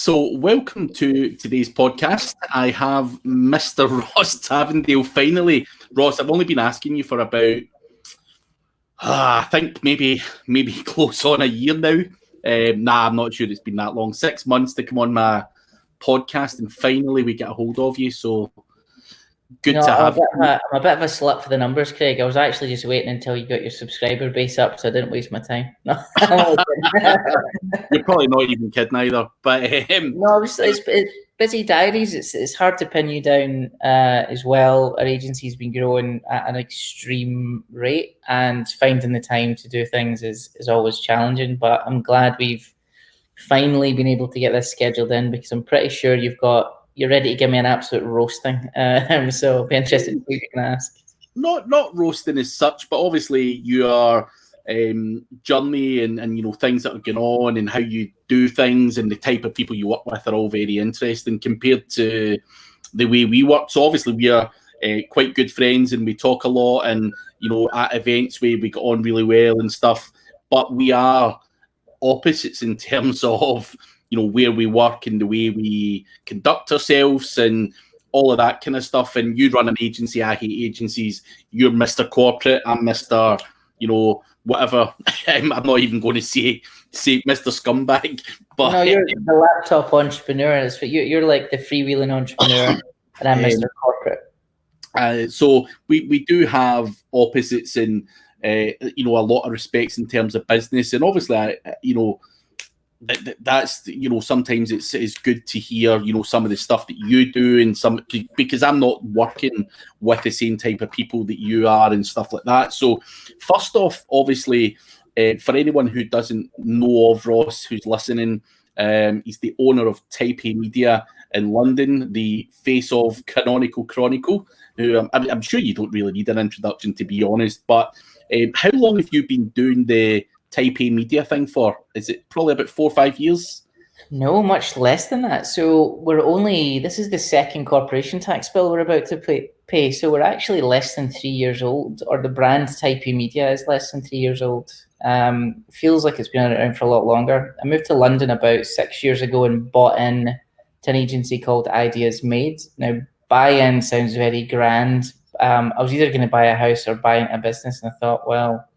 So, welcome to today's podcast. I have Mr. Ross Tavendale finally. Ross, I've only been asking you for about, I think maybe close on a year now. I'm not sure it's been that long. 6 months to come on my podcast, and finally we get a hold of you. So good to have you. I'm a bit of a slut for the numbers, Craig. I was actually just waiting until you got your subscriber base up, so I didn't waste my time. No, You're probably not even kidding either. But no, it's busy diaries. It's hard to pin you down as well. Our agency's been growing at an extreme rate, and finding the time to do things is always challenging. But I'm glad we've finally been able to get this scheduled in, because I'm pretty sure you're ready to give me an absolute roasting. So I'll be interested in what you can ask. Not roasting as such, but obviously your journey and things that are going on and how you do things and the type of people you work with are all very interesting compared to the way we work. So obviously we are quite good friends and we talk a lot, and at events we get on really well and stuff, but we are opposites in terms of where we work and the way we conduct ourselves and all of that kind of stuff. And you run an agency. I hate agencies. You're Mr. Corporate. I'm Mr. Whatever. I'm not even going to say Mr. Scumbag. But no, you're the laptop entrepreneur. You're like the freewheeling entrepreneur, and I'm Mr. Corporate. So we do have opposites in a lot of respects in terms of business, and obviously that's sometimes it's good to hear some of the stuff that you do, and some because I'm not working with the same type of people that you are and stuff like that. So first off, obviously, for anyone who doesn't know of Ross, who's listening, he's the owner of Type A Media in London, the face of Canonical Chronicle, who I'm sure you don't really need an introduction, to be honest. But how long have you been doing the Type A Media thing for? Is it probably about 4 or 5 years? No, much less than that. So this is the second corporation tax bill we're about to pay. So we're actually less than 3 years old, or the brand Type A Media is less than 3 years old. Feels like it's been around for a lot longer. I moved to London about 6 years ago and bought in to an agency called Ideas Made. Now, buy-in sounds very grand. I was either going to buy a house or buy a business, and I thought, well,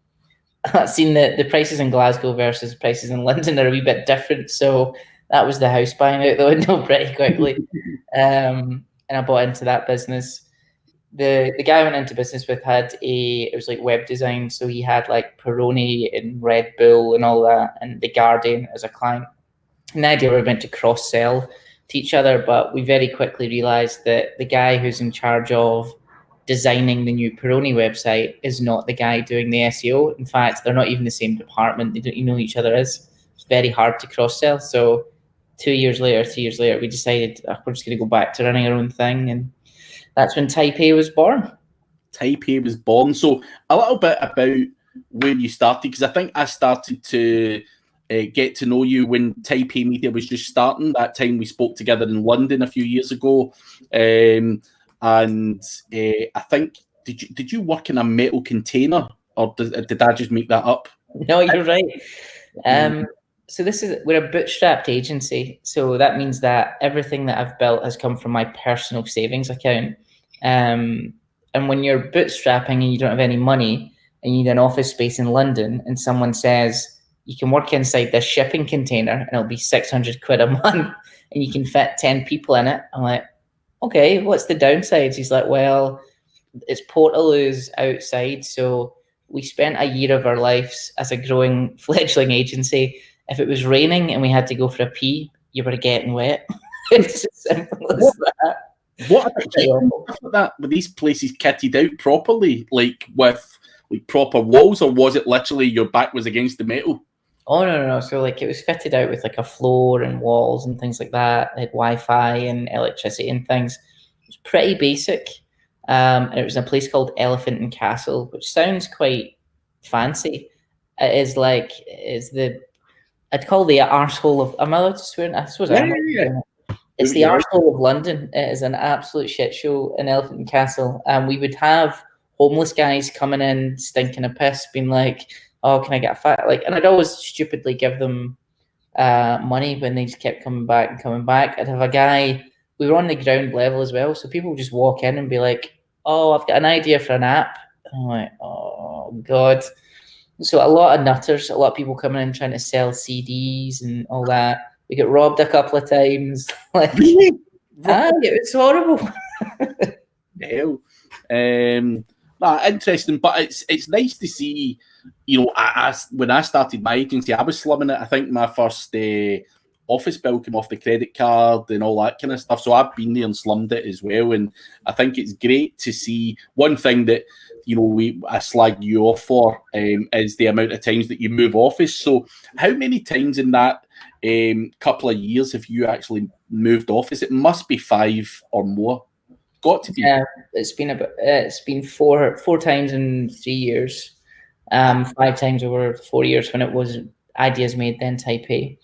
I've seen the prices in Glasgow versus prices in London are a wee bit different. So that was the house buying out the window pretty quickly. And I bought into that business. The guy I went into business with it was like web design. So he had like Peroni and Red Bull and all that, and The Guardian as a client. And the idea we were meant to cross-sell to each other, but we very quickly realized that the guy who's in charge of designing the new Peroni website is not the guy doing the SEO. In fact, they're not even the same department. They don't even know each other is. It's very hard to cross-sell. So 3 years later, we decided we're just going to go back to running our own thing. And that's when Type A was born. Type A was born. So a little bit about when you started, because I think I started to get to know you when Type A Media was just starting. That time we spoke together in London a few years ago. And I think, did you work in a metal container, or did I just make that up? No, you're right. So we're a bootstrapped agency. So that means that everything that I've built has come from my personal savings account. And when you're bootstrapping and you don't have any money and you need an office space in London, and someone says you can work inside this shipping container and it'll be 600 quid a month and you can fit 10 people in it, I'm like, okay, what's the downsides? He's like, well, it's Portaloos outside. So we spent a year of our lives as a growing fledgling agency. If it was raining and we had to go for a pee, you were getting wet. It's as simple as that. What about that? Were these places kitted out properly, like with like proper walls, or was it literally your back was against the metal? Oh, no. So like it was fitted out with like a floor and walls and things like that. It had Wi-Fi and electricity and things. It was pretty basic. And it was in a place called Elephant and Castle, which sounds quite fancy. I'd call the arsehole of, am I allowed to swear? I suppose I am. Yeah. It's the arsehole of London. It is an absolute shit show in Elephant and Castle. We would have homeless guys coming in, stinking a piss, being like, oh, can I get a fat? And I'd always stupidly give them money when they just kept coming back and coming back. I'd have a guy, we were on the ground level as well, so people would just walk in and be like, oh, I've got an idea for an app. And I'm like, oh, God. So a lot of nutters, a lot of people coming in trying to sell CDs and all that. We get robbed a couple of times. Like, it was horrible. Hell. Interesting, but it's nice to see, when I started my agency, I was slumming it. I think my first office bill came off the credit card and all that kind of stuff. So I've been there and slummed it as well. And I think it's great to see. One thing that, I slag you off for is the amount of times that you move office. So how many times in that couple of years have you actually moved office? It must be 5 or more. Got to be. Yeah, it's been four times in 3 years, 5 times over 4 years when it was Ideas Made then Taipei.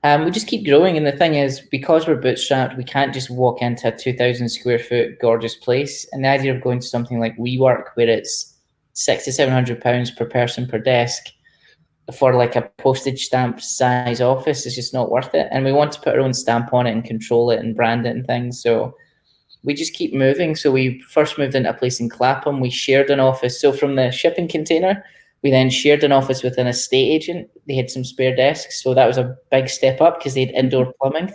We just keep growing, and the thing is, because we're bootstrapped, we can't just walk into a 2,000 square foot gorgeous place. And the idea of going to something like WeWork, where it's £600 to £700 per person per desk for like a postage stamp size office, is just not worth it. And we want to put our own stamp on it and control it and brand it and things. So we just keep moving. So we first moved into a place in Clapham. We shared an office. So from the shipping container, we then shared an office with an estate agent. They had some spare desks. So that was a big step up because they had indoor plumbing.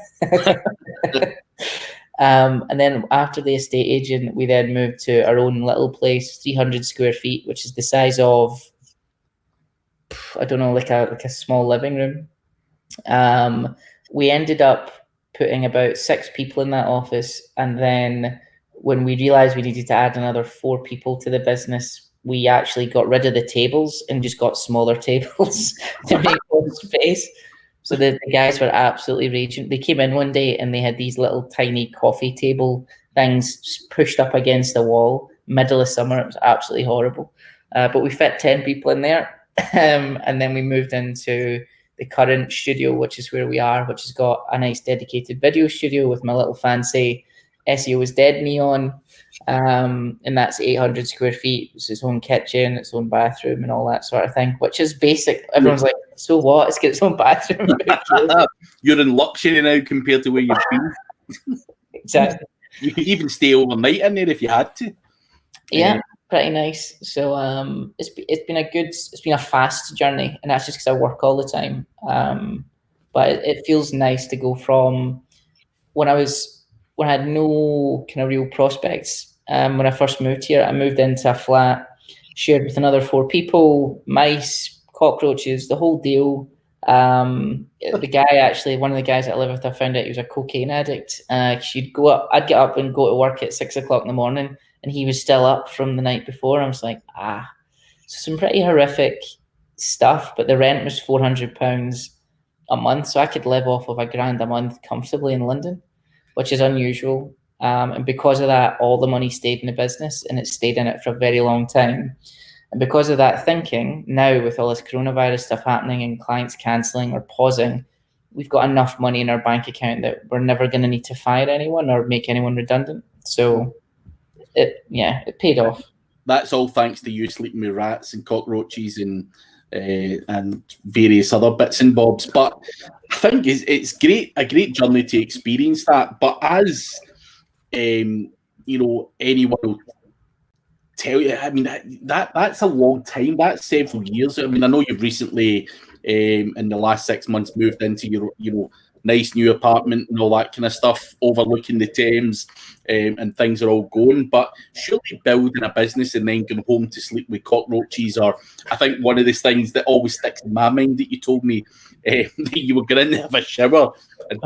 And then after the estate agent, we then moved to our own little place, 300 square feet, which is the size of, I don't know, like a small living room. We ended up putting about 6 people in that office. And then when we realized we needed to add another 4 people to the business, we actually got rid of the tables and just got smaller tables to make more space. So the guys were absolutely raging. They came in one day and they had these little tiny coffee table things pushed up against the wall, middle of summer. It was absolutely horrible. But we fit 10 people in there. And then we moved into the current studio, which is where we are, which has got a nice dedicated video studio with my little fancy SEO is dead neon. And that's 800 square feet. It's its own kitchen, its own bathroom, and all that sort of thing, which is basic. Everyone's like, so what? It's got its own bathroom. You're in luxury now compared to where you've been. Exactly. You could even stay overnight in there if you had to. Yeah, pretty nice. So it's been a fast journey, and that's just because I work all the time. But it feels nice to go from when I had no kind of real prospects. When I first moved here, I moved into a flat shared with another 4 people, mice, cockroaches, the whole deal. The guy, actually, one of the guys that I live with, I found out he was a cocaine addict. I'd get up and go to work at 6 o'clock in the morning, and he was still up from the night before. I was like, so some pretty horrific stuff, but the rent was £400 a month, so I could live off of £1,000 a month comfortably in London, which is unusual. And because of that, all the money stayed in the business, and it stayed in it for a very long time. And because of that thinking, now with all this coronavirus stuff happening and clients cancelling or pausing, we've got enough money in our bank account that we're never going to need to fire anyone or make anyone redundant. So it paid off. That's all thanks to you sleeping with rats and cockroaches and various other bits and bobs. But I think it's a great journey to experience that. But as anyone will tell you, I mean, that's a long time. That's several years. I mean, I know you've recently, in the last 6 months, moved into your nice new apartment and all that kind of stuff, overlooking the Thames, and things are all going. But surely building a business and then going home to sleep with cockroaches, or I think one of the things that always sticks in my mind that you told me that you were going to have a shower and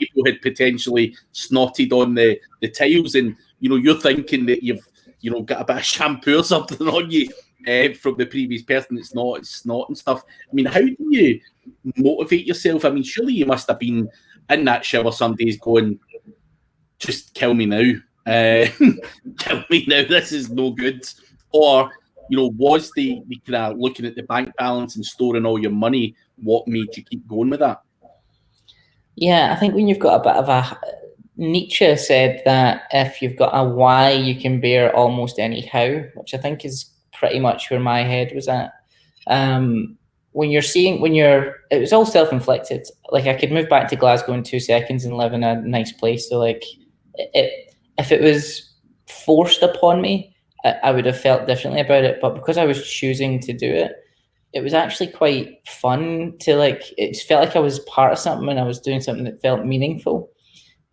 people had potentially snotted on the tiles, and you're thinking that you've got a bit of shampoo or something on you from the previous person. It's not and stuff. I mean, how do you motivate yourself? I mean, surely you must have been in that shower some days going, just kill me now. Kill me now. This is no good. Or, was the kind of looking at the bank balance and storing all your money what made you keep going with that? Yeah, I think when you've got a bit of a... Nietzsche said that if you've got a why, you can bear almost any how, which I think is pretty much where my head was at. it was all self-inflicted. Like, I could move back to Glasgow in 2 seconds and live in a nice place. So like, if it was forced upon me, I would have felt differently about it. But because I was choosing to do it, it was actually quite fun to like, it felt like I was part of something and I was doing something that felt meaningful.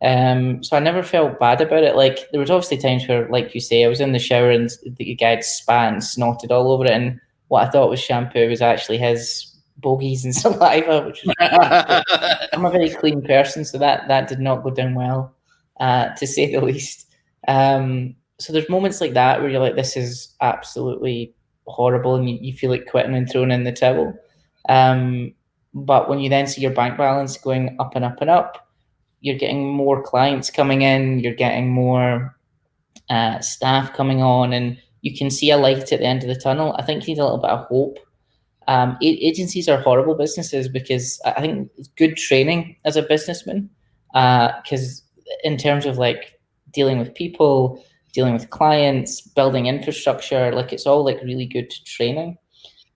So I never felt bad about it. Like, there was obviously times where, like you say, I was in the shower and the guy had spat and snotted all over it, and what I thought was shampoo was actually his bogies and saliva, which was I'm a very clean person, so that did not go down well, to say the least. So there's moments like that where you're like, this is absolutely horrible, and you feel like quitting and throwing in the towel. But when you then see your bank balance going up and up and up, you're getting more clients coming in, you're getting more staff coming on, and you can see a light at the end of the tunnel. I think you need a little bit of hope. Agencies are horrible businesses because I think it's good training as a businessman, because in terms of like dealing with people, dealing with clients, building infrastructure, like it's all like really good training.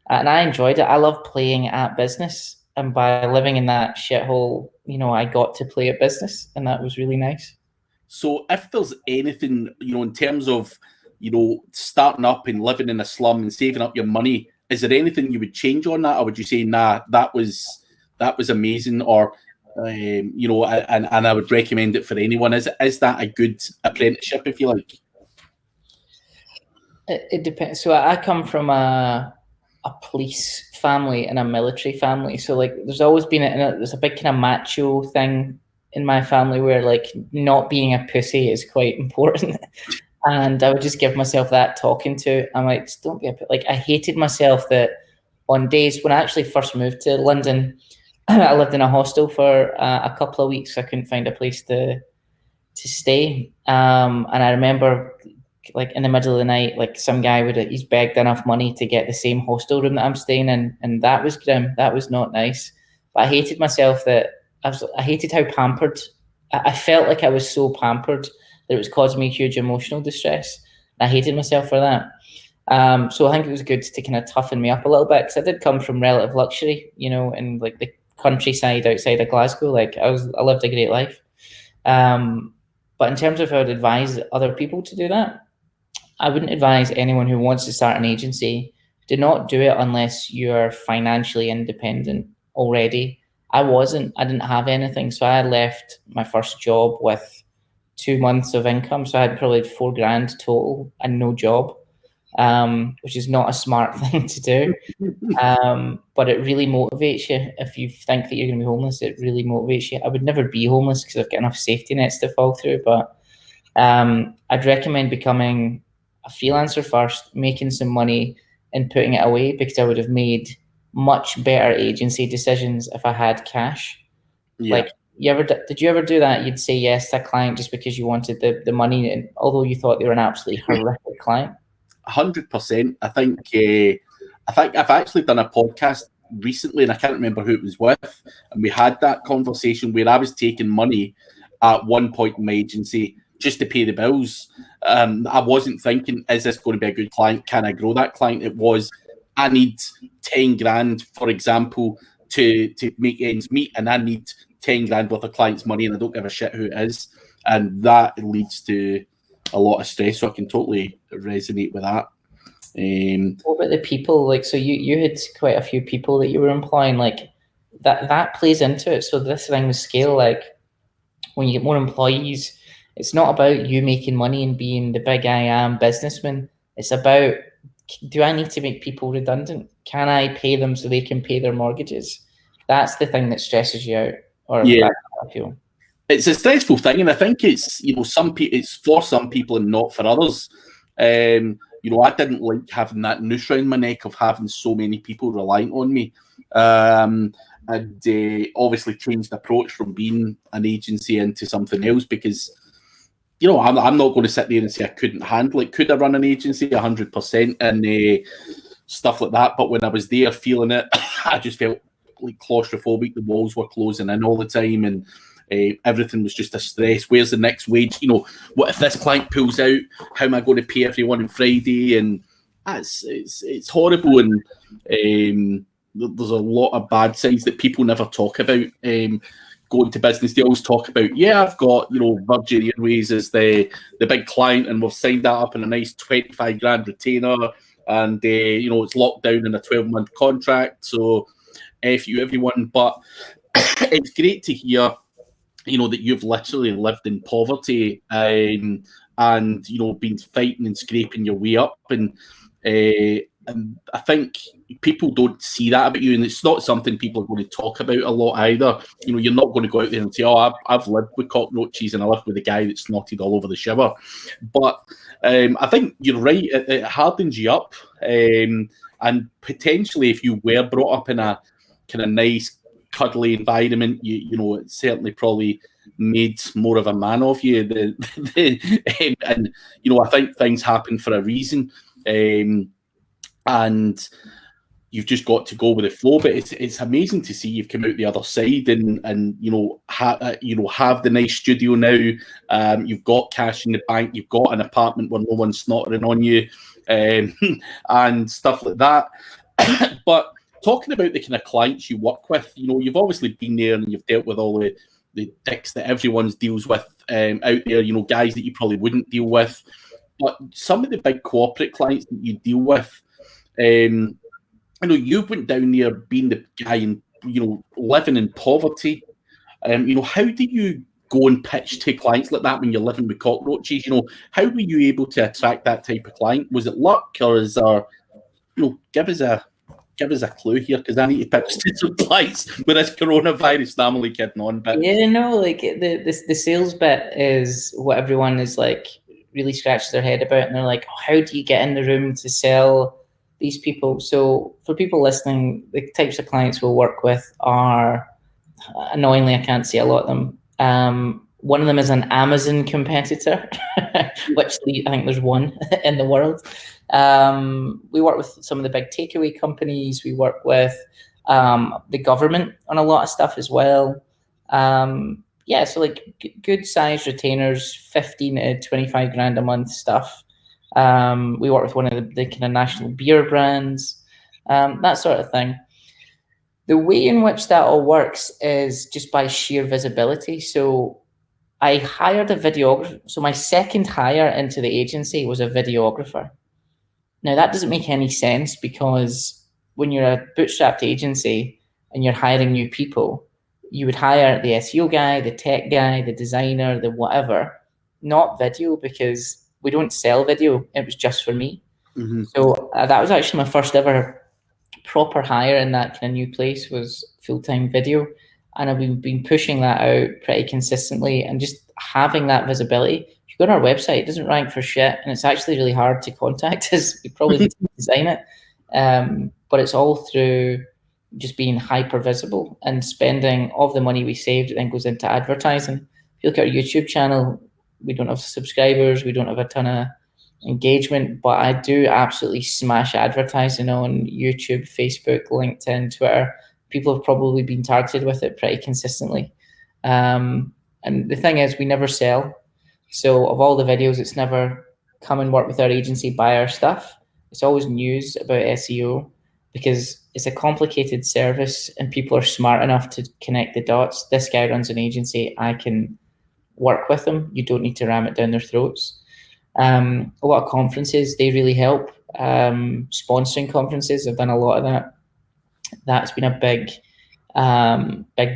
And I enjoyed it. I love playing at business. And by living in that shithole, I got to play at business, and that was really nice. So if there's anything, in terms of, starting up and living in a slum and saving up your money, is there anything you would change on that? Or would you say, nah, that was amazing, or, and I would recommend it for anyone? Is that a good apprenticeship, if you like? It depends. So I come from a police family and a military family. So like, there's always been there's a big kind of macho thing in my family where like not being a pussy is quite important. And I would just give myself that talking to. I'm like, just don't be a pussy. Like, I hated myself that on days when I actually first moved to London, I lived in a hostel for a couple of weeks. I couldn't find a place to stay. And I remember, like, in the middle of the night, like, some guy he's begged enough money to get the same hostel room that I'm staying in, and that was grim. That was not nice. But I hated myself that I hated how pampered I felt. Like, I was so pampered that it was causing me huge emotional distress. I hated myself for that. So I think it was good to kind of toughen me up a little bit, because I did come from relative luxury, in like the countryside outside of Glasgow. Like, I lived a great life. But in terms of how I'd advise other people to do that, I wouldn't advise anyone who wants to start an agency, do not do it unless you're financially independent already. I didn't have anything. So I left my first job with 2 months of income. So I had probably $4,000 total and no job, which is not a smart thing to do. But it really motivates you. If you think that you're going to be homeless, it really motivates you. I would never be homeless because I've got enough safety nets to fall through, but I'd recommend becoming a freelancer first, making some money and putting it away, because I would have made much better agency decisions if I had cash. Yeah. Like, did you ever do that? You'd say yes to a client just because you wanted the money, and although you thought they were an absolutely horrific client? 100%. I think I've actually done a podcast recently, and I can't remember who it was with, and we had that conversation where I was taking money at one point in my agency just to pay the bills. I wasn't thinking, is this going to be a good client? Can I grow that client? It was, I need 10 grand, for example, to make ends meet, and I need 10 grand worth of clients' money, and I don't give a shit who it is. And that leads to a lot of stress. So I can totally resonate with that. What about the people? Like, so you had quite a few people that you were employing. Like, that plays into it. So this thing with scale, like, when you get more employees, it's not about you making money and being the big I am businessman. It's about, do I need to make people redundant? Can I pay them so they can pay their mortgages? That's the thing that stresses you out. Or yeah, I feel it's a stressful thing, and I think it's it's for some people and not for others. I didn't like having that noose around my neck of having so many people relying on me. And obviously changed the approach from being an agency into something else, because I'm not going to sit there and say I couldn't handle it. Could I run an agency 100% and stuff like that? But when I was there feeling it, I just felt like claustrophobic. The walls were closing in all the time, and everything was just a stress. Where's the next wage? What if this client pulls out? How am I going to pay everyone on Friday? And it's horrible. And there's a lot of bad sides that people never talk about. Going to business, they always talk about, yeah, I've got, Virgin Airways as the big client, and we've signed that up in a nice 25 grand retainer, and it's locked down in a 12-month contract. So F you everyone, but it's great to hear, that you've literally lived in poverty, and been fighting and scraping your way up, and I think people don't see that about you, and it's not something people are going to talk about a lot either. You're not going to go out there and say, "Oh, I've lived with cockroaches and I lived with a guy that snotted all over the shower." But I think you're right; it hardens you up, and potentially, if you were brought up in a kind of nice, cuddly environment, it certainly probably made more of a man of you. And I think things happen for a reason. And you've just got to go with the flow. But it's amazing to see you've come out the other side, and have the nice studio now. You've got cash in the bank. You've got an apartment where no one's snottering on you, and stuff like that. But talking about the kind of clients you work with, you've obviously been there and you've dealt with all the dicks that everyone deals with out there. Guys that you probably wouldn't deal with. But some of the big corporate clients that you deal with, you went down there being the guy and living in poverty. How do you go and pitch to clients like that when you're living with cockroaches? How were you able to attract that type of client? Was it luck, or is there? Give us a clue here, because I need to pitch to some clients with this coronavirus. I'm only kidding on, but the sales bit is what everyone is like really scratches their head about, and they're like, oh, how do you get in the room to sell these people? So for people listening, the types of clients we'll work with are, annoyingly, I can't see a lot of them. One of them is an Amazon competitor, which I think there's one in the world. We work with some of the big takeaway companies. We work with the government on a lot of stuff as well. So like good size retainers, 15 to 25 grand a month stuff. We work with one of the kind of national beer brands, that sort of thing. The way in which that all works is just by sheer visibility. So I hired a videographer. So my second hire into the agency was a videographer. Now that doesn't make any sense, because when you're a bootstrapped agency and you're hiring new people, you would hire the SEO guy, the tech guy, the designer, the whatever, not video, because we don't sell video. It was just for me. Mm-hmm. So that was actually my first ever proper hire in that kind of new place, was full-time video. And I've been pushing that out pretty consistently, and just having that visibility. If you go on our website, it doesn't rank for shit, and it's actually really hard to contact us. We probably need to design it. But it's all through just being hyper visible and spending all of the money we saved, it then goes into advertising. If you look at our YouTube channel, we don't have subscribers, we don't have a ton of engagement, but I do absolutely smash advertising on YouTube, Facebook, LinkedIn, Twitter. People have probably been targeted with it pretty consistently. And the thing is, we never sell. So of all the videos, it's never come and work with our agency, buy our stuff. It's always news about SEO, because it's a complicated service and people are smart enough to connect the dots. This guy runs an agency, I can work with them. You don't need to ram it down their throats. A lot of conferences, they really help. Sponsoring conferences, I've done a lot of that. That's been a big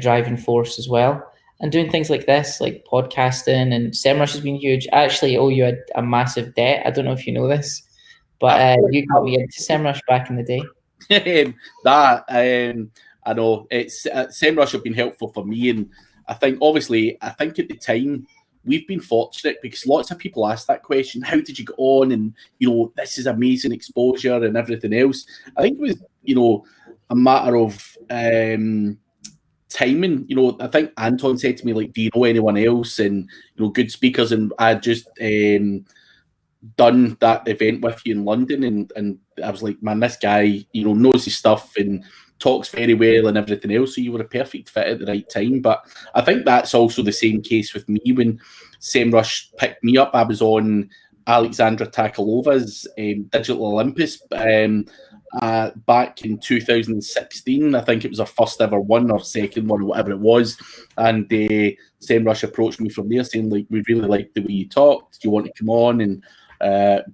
driving force as well. And doing things like this, like podcasting, and SEMrush has been huge. I actually owe you a massive debt. I don't know if you know this, but you got me into SEMrush back in the day. I know it's SEMrush have been helpful for me, and I think at the time we've been fortunate, because lots of people ask that question: how did you get on? And this is amazing exposure and everything else. I think it was a matter of timing. I think Anton said to me, like, do you know anyone else, and good speakers? And I just done that event with you in London, and I was like, man, this guy knows his stuff and talks very well and everything else, so you were a perfect fit at the right time. But I think that's also the same case with me. When SEMrush picked me up, I was on Alexandra Takalova's Digital Olympus, back in 2016. I think it was our first ever one or second one or whatever it was. And SEMrush approached me from there saying, like, we really like the way you talked. Do you want to come on and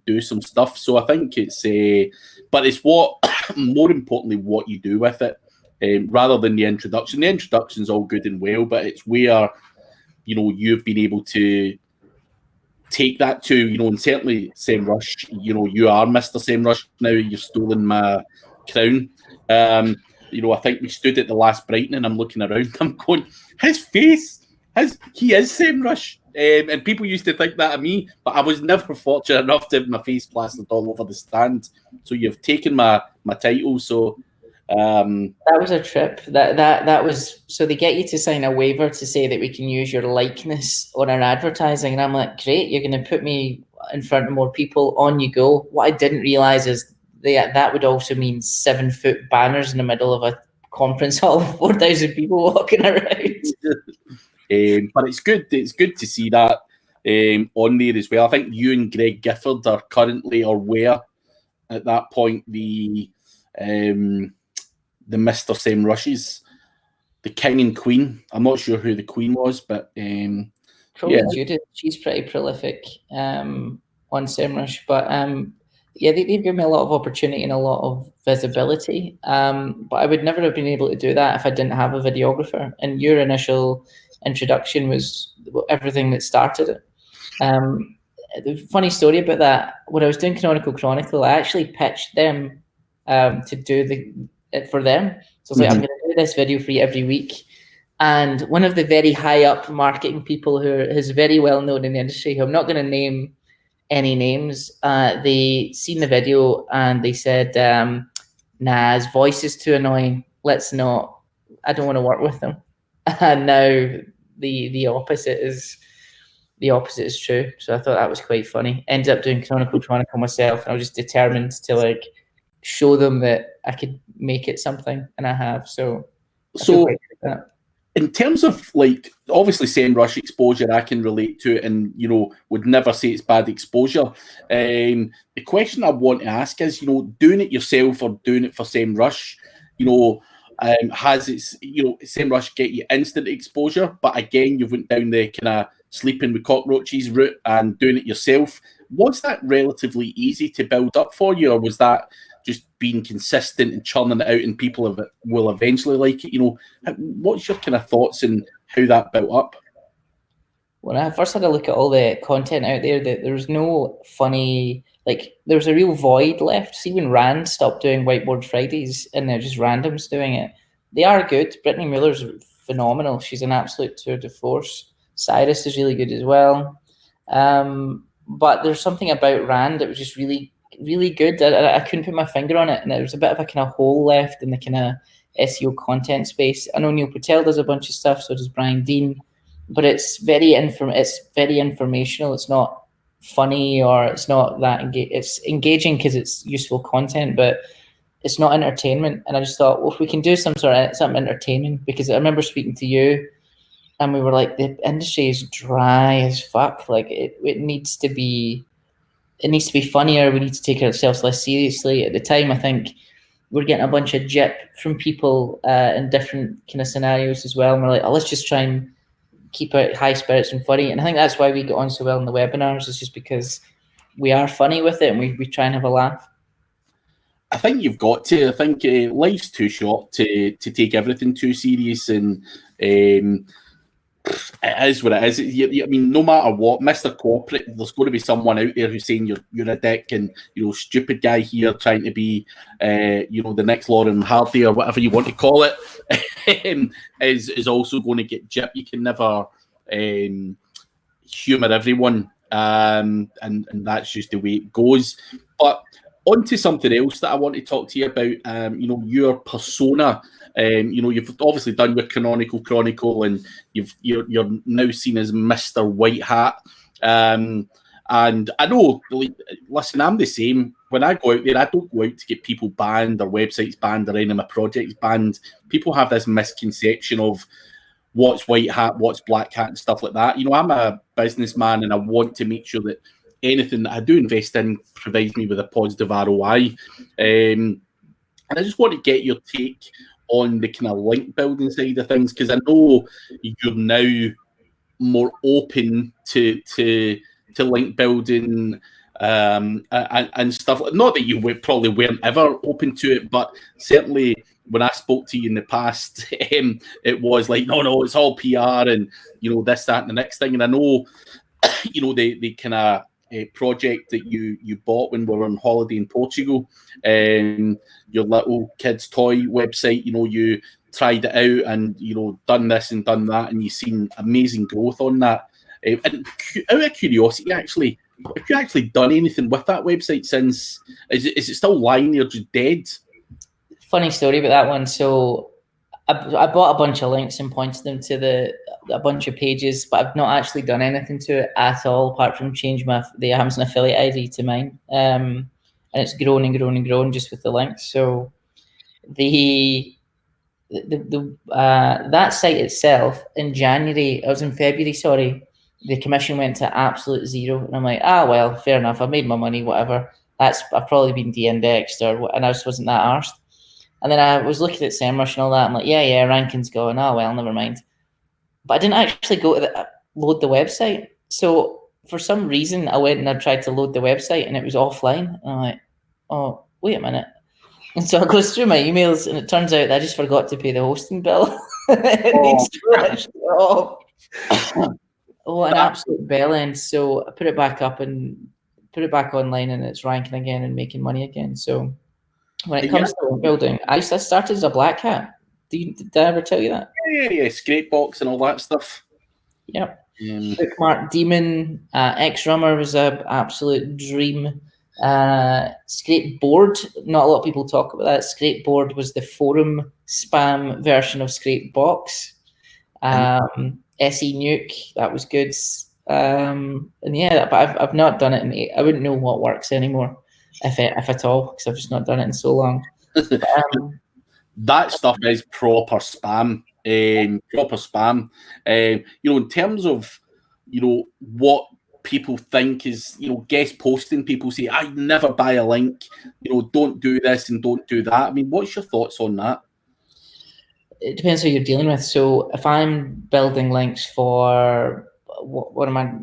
do some stuff? So I think it's but it's what, more importantly, what you do with it, rather than the introduction. The introduction's all good and well, but it's where, you know, you've been able to take that to, you know, and certainly SEMrush, you know, you are Mr. SEMrush now. You've stolen my crown. You know, I think we stood at the last Brighton and I'm looking around, I'm going, his face, he is SEMrush. And people used to think that of me, but I was never fortunate enough to have my face plastered all over the stand. So you've taken my title. So that was a trip. That was, so they get you to sign a waiver to say that we can use your likeness on our advertising, and I'm like, great, you're going to put me in front of more people. On you go. What I didn't realize is that would also mean 7-foot banners in the middle of a conference hall of 4,000 people walking around. But it's good. It's good to see that on there as well. I think you and Greg Gifford are currently, or were at that point, the Mr. SEMrushes, the king and queen. I'm not sure who the queen was, but probably yeah. Judith. She's pretty prolific on SEMrush, but yeah, they've given me a lot of opportunity and a lot of visibility. But I would never have been able to do that if I didn't have a videographer. And your initial introduction was everything that started it. The funny story about that, when I was doing Canonical Chronicle, I actually pitched them to do it for them. So I was like, I'm going to do this video for you every week. And one of the very high up marketing people who is very well known in the industry, who I'm not going to name any names, they seen the video and they said, nah, his voice is too annoying. Let's not, I don't want to work with him. And now the opposite is true. So I thought that was quite funny. Ended up doing Canonical Chronicle myself, and I was just determined to like show them that I could make it something, and I have. So in terms of, like, obviously SEMrush exposure, I can relate to it, and, you know, would never say it's bad exposure. The question I want to ask is, you know, doing it yourself or doing it for SEMrush, you know, has its, you know, SEMrush get you instant exposure, but again, you went down the kind of sleeping with cockroaches route and doing it yourself. Was that relatively easy to build up for you, or was that just being consistent and churning it out and people will eventually like it? You know, what's your kind of thoughts on how that built up? When I first had a look at all the content out there, that there was no funny, like, there was a real void left. See, when Rand stopped doing Whiteboard Fridays and they're just randoms doing it, they are good. Brittany Muller's phenomenal. She's an absolute tour de force. Cyrus is really good as well. But there's something about Rand that was just really, really good. I couldn't put my finger on it, and there was a bit of a kind of hole left in the kind of SEO content space. I know Neil Patel does a bunch of stuff, so does Brian Dean, but it's very informational. It's not funny, or it's not that it's engaging because it's useful content, but it's not entertainment. And I just thought, well, if we can do something entertaining, because I remember speaking to you and we were like, the industry is dry as fuck. Like it needs to be funnier. We need to take ourselves less seriously. At the time, I think we're getting a bunch of jip from people in different kind of scenarios as well. And we're like, oh, let's just try and keep it high spirits and funny. And I think that's why we get on so well in the webinars, is just because we are funny with it and we try and have a laugh. I think you've got to. I think life's too short to take everything too serious, and it is what it is. I mean, no matter what, Mr. Corporate, there's going to be someone out there who's saying you're a dick, and, you know, stupid guy here trying to be, you know, the next Lauren Hardy or whatever you want to call it, is also going to get jip. You can never humour everyone, and that's just the way it goes. But on to something else that I want to talk to you about. You know, your persona. You know, you've obviously done your Canonical Chronicle, and you're now seen as Mr. White Hat. And I know, listen, I'm the same. When I go out there, I don't go out to get people banned or websites banned or any of my projects banned. People have this misconception of what's white hat, what's black hat, and stuff like that. You know, I'm a businessman, and I want to make sure that anything that I do invest in provides me with a positive ROI. And I just want to get your take on the kind of link building side of things, because I know you're now more open to link building and stuff. Not that you probably weren't ever open to it, but certainly when I spoke to you in the past, it was like, no, it's all PR and this, that, and the next thing. And I know the kind of project that you bought when we were on holiday in Portugal, your little kids toy website, you tried it out and done this and done that, and you've seen amazing growth on that. And out of curiosity, actually, have you actually done anything with that website since? Is it still lying there just dead? Funny story about that one. So I bought a bunch of links and pointed them to a bunch of pages, but I've not actually done anything to it at all, apart from change the Amazon affiliate ID to mine. And it's grown and grown and grown just with the links. So that site itself in February, sorry, the commission went to absolute zero. And I'm like, well, fair enough. I made my money, whatever. I've probably been de-indexed and I just wasn't that arsed. And then I was looking at SEMrush and all that. I'm like, yeah, ranking's going. Oh, well, never mind. But I didn't actually go to load the website. So for some reason, I went and I tried to load the website and it was offline. And I'm like, oh, wait a minute. And so I go through my emails and it turns out that I just forgot to pay the hosting bill. Oh, an absolute bell end. So I put it back up and put it back online and it's ranking again and making money again. So when it comes to building, I started as a black hat. Did I ever tell you that? Yeah, Scrapebox and all that stuff. Yep. Bookmark Demon, X-Rummer was an absolute dream. Scrapeboard, not a lot of people talk about that. Scrapeboard was the forum spam version of Scrapebox. SE Nuke, that was good. And yeah, but I've not done it I wouldn't know what works anymore, if at all, because I've just not done it in so long. That stuff is proper spam. In terms of what people think is guest posting, people say I never buy a link, don't do this and don't do that. I mean, what's your thoughts on that? It depends who you're dealing with. So if I'm building links for one of my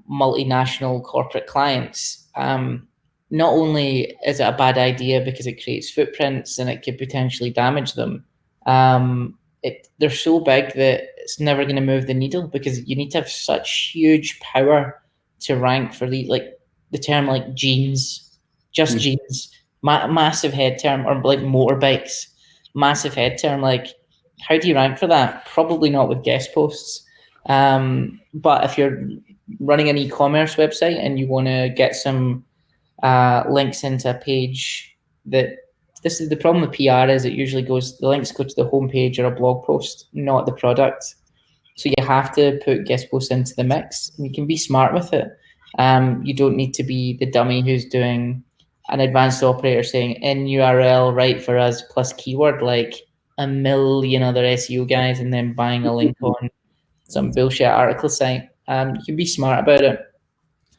multinational corporate clients, not only is it a bad idea because it creates footprints and it could potentially damage them, they're so big that it's never going to move the needle, because you need to have such huge power to rank for the term like jeans, just jeans, massive head term, or like motorbikes, massive head term. Like, how do you rank for that? Probably not with guest posts. But if you're running an e-commerce website and you want to get some links into a page this is the problem with PR, is it usually the links go to the homepage or a blog post, not the product. So you have to put guest posts into the mix, and you can be smart with it. You don't need to be the dummy who's doing an advanced operator saying in URL right for us plus keyword like a million other SEO guys, and then buying a link on some bullshit article site. You can be smart about it.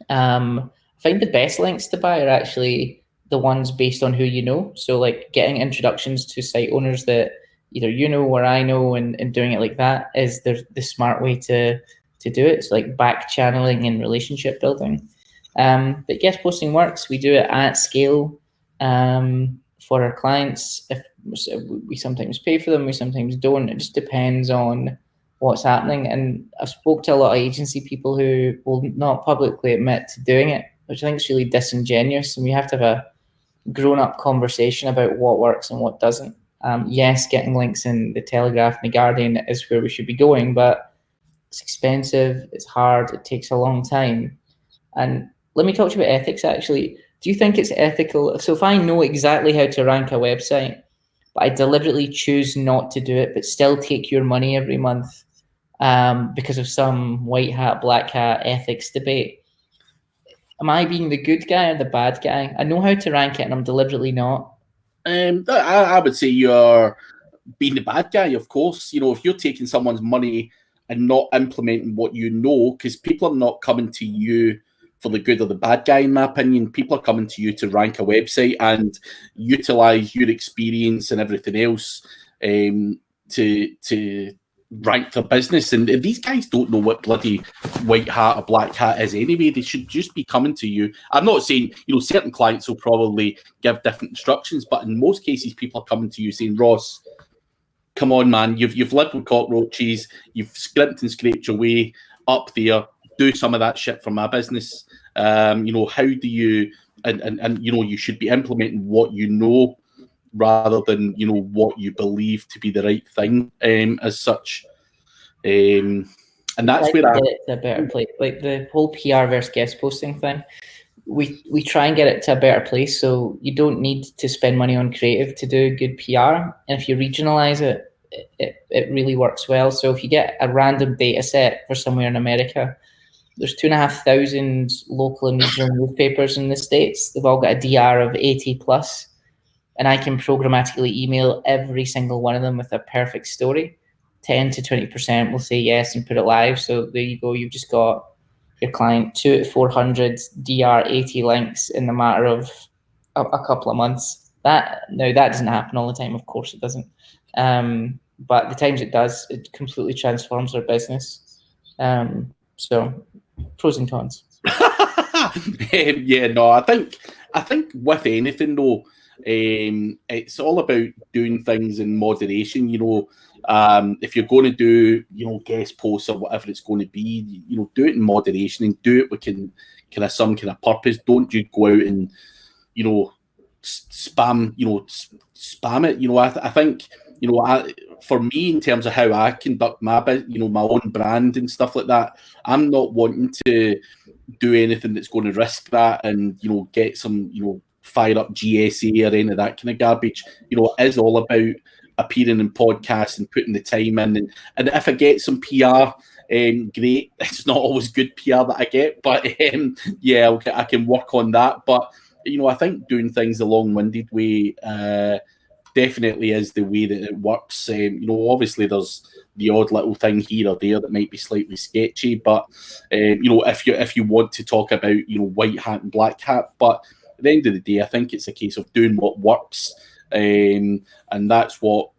I find the best links to buy are actually the ones based on who you know. So like getting introductions to site owners that either or I know, and doing it like that is the smart way to do it. It's like back channeling and relationship building. But guest posting works. We do it at scale for our clients. If we sometimes pay for them, we sometimes don't. It just depends on what's happening. And I've spoke to a lot of agency people who will not publicly admit to doing it, which I think is really disingenuous. And we have to have a grown-up conversation about what works and what doesn't. Yes, getting links in the Telegraph and the Guardian is where we should be going, but it's expensive, it's hard, it takes a long time. And let me talk to you about ethics, actually. Do you think it's ethical? So if I know exactly how to rank a website, but I deliberately choose not to do it, but still take your money every month because of some white hat, black hat ethics debate, am I being the good guy or the bad guy? I know how to rank it and I'm deliberately not. I would say you're being the bad guy, of course. If you're taking someone's money and not implementing what because people are not coming to you for the good or the bad guy, in my opinion. People are coming to you to rank a website and utilize your experience and everything else to rank their business. And these guys don't know what bloody white hat or black hat is anyway. They should just be coming to you. I'm not saying, certain clients will probably give different instructions, but in most cases, people are coming to you saying, Ross, come on, man, you've lived with cockroaches, you've scrimped and scraped your way up there, do some of that shit for my business. How do you, and you should be implementing what you know rather than, what you believe to be the right thing as such. And that's where get it to a better place. Like the whole PR versus guest posting thing, we try and get it to a better place, so you don't need to spend money on creative to do good PR. And if you regionalize it, it really works well. So if you get a random data set for somewhere in America, there's 2,500 local and regional newspapers in the States. They've all got a DR of 80 plus, and I can programmatically email every single one of them with a perfect story. 10 to 20% will say yes and put it live. So there you go. You've just got your client 2 to 400 DR 80 links in the matter of a couple of months. That doesn't happen all the time. Of course it doesn't. But the times it does, it completely transforms their business. So pros and cons. I think with anything though, it's all about doing things in moderation. If you're going to do, guest posts or whatever it's going to be, do it in moderation and do it with some kind of purpose. Don't you go out and, spam it. I think, for me, in terms of how I conduct my my own brand and stuff like that, I'm not wanting to do anything that's going to risk that and, get some, fire up GSA or any of that kind of garbage. It is all about appearing in podcasts and putting the time in. And if I get some PR, great. It's not always good PR that I get, but I can work on that. But, I think doing things the long-winded way definitely is the way that it works. Obviously there's the odd little thing here or there that might be slightly sketchy, but if you want to talk about white hat and black hat, but at the end of the day, I think it's a case of doing what works, and that's what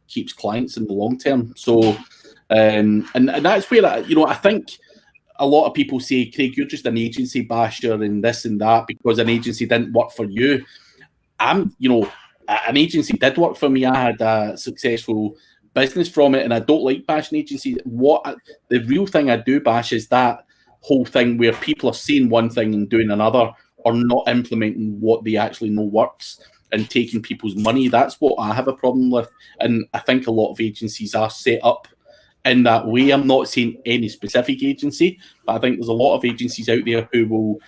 keeps clients in the long term. So and that's where I think a lot of people say, Craig, you're just an agency basher and this and that because an agency didn't work for you. An agency did work for me. I had a successful business from it, and I don't like bashing agencies. The real thing I do bash is that whole thing where people are saying one thing and doing another, or not implementing what they actually know works and taking people's money. That's what I have a problem with, and I think a lot of agencies are set up in that way. I'm not saying any specific agency, but I think there's a lot of agencies out there who will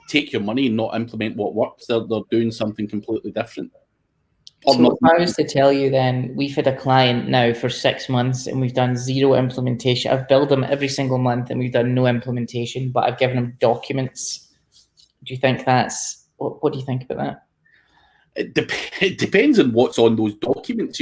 take your money and not implement what works. They're doing something completely different. So if I was to tell you, then we've had a client now for 6 months and we've done zero implementation. I've billed them every single month and we've done no implementation, but I've given them documents. Do you think what do you think about that? It depends on what's on those documents.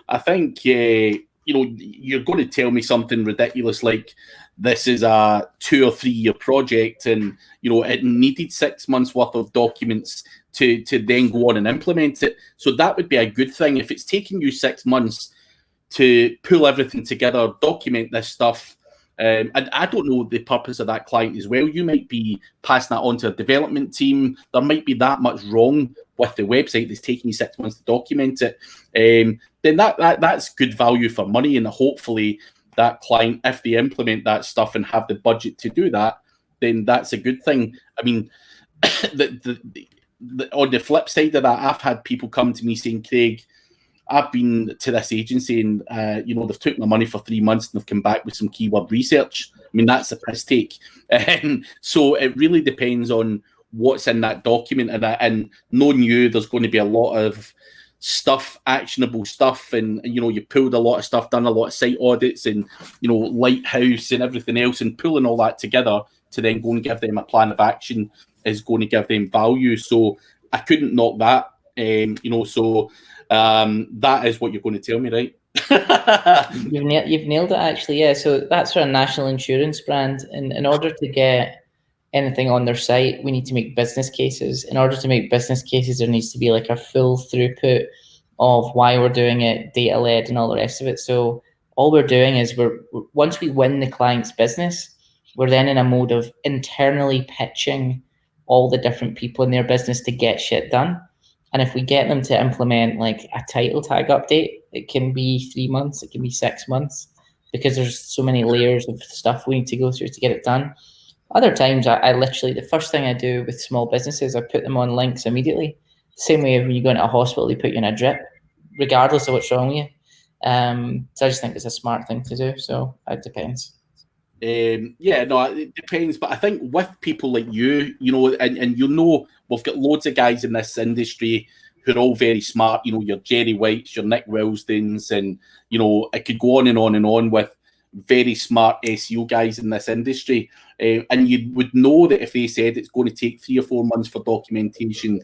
I think, you're going to tell me something ridiculous like this is a 2 or 3 year project and, it needed 6 months worth of documents to then go on and implement it. So that would be a good thing. If it's taking you 6 months to pull everything together, document this stuff, and I don't know the purpose of that client as well. You might be passing that on to a development team. There might be that much wrong with the website that's taking you 6 months to document it. Then that's good value for money, and hopefully that client, if they implement that stuff and have the budget to do that, then that's a good thing. I mean, on the flip side of that, I've had people come to me saying, Craig, I've been to this agency and, they've took my money for 3 months and they've come back with some keyword research. I mean, that's a piss take. So it really depends on what's in that document. And knowing you, there's going to be a lot of stuff, actionable stuff. And, you pulled a lot of stuff, done a lot of site audits and, Lighthouse and everything else, and pulling all that together to then go and give them a plan of action is going to give them value. So I couldn't knock that, that is what you're going to tell me, right? You've nailed it, actually. Yeah, so that's for a national insurance brand. And in order to get anything on their site, we need to make business cases. In order to make business cases, there needs to be like a full throughput of why we're doing it, data led, and all the rest of it. So all we're doing is once we win the client's business, we're then in a mode of internally pitching all the different people in their business to get shit done. And if we get them to implement like a title tag update, it can be 3 months, it can be 6 months, because there's so many layers of stuff we need to go through to get it done. Other times, I literally, the first thing I do with small businesses, I put them on links immediately. Same way when you go into a hospital, they put you in a drip, regardless of what's wrong with you. So I just think it's a smart thing to do. So it depends. Yeah, no, it depends. But I think with people like you, and you know, we've got loads of guys in this industry who are all very smart. You know, your Jerry Whites, your Nick Wilsdens, and it could go on and on and on with very smart SEO guys in this industry. And you would know that if they said it's going to take 3 or 4 months for documentation,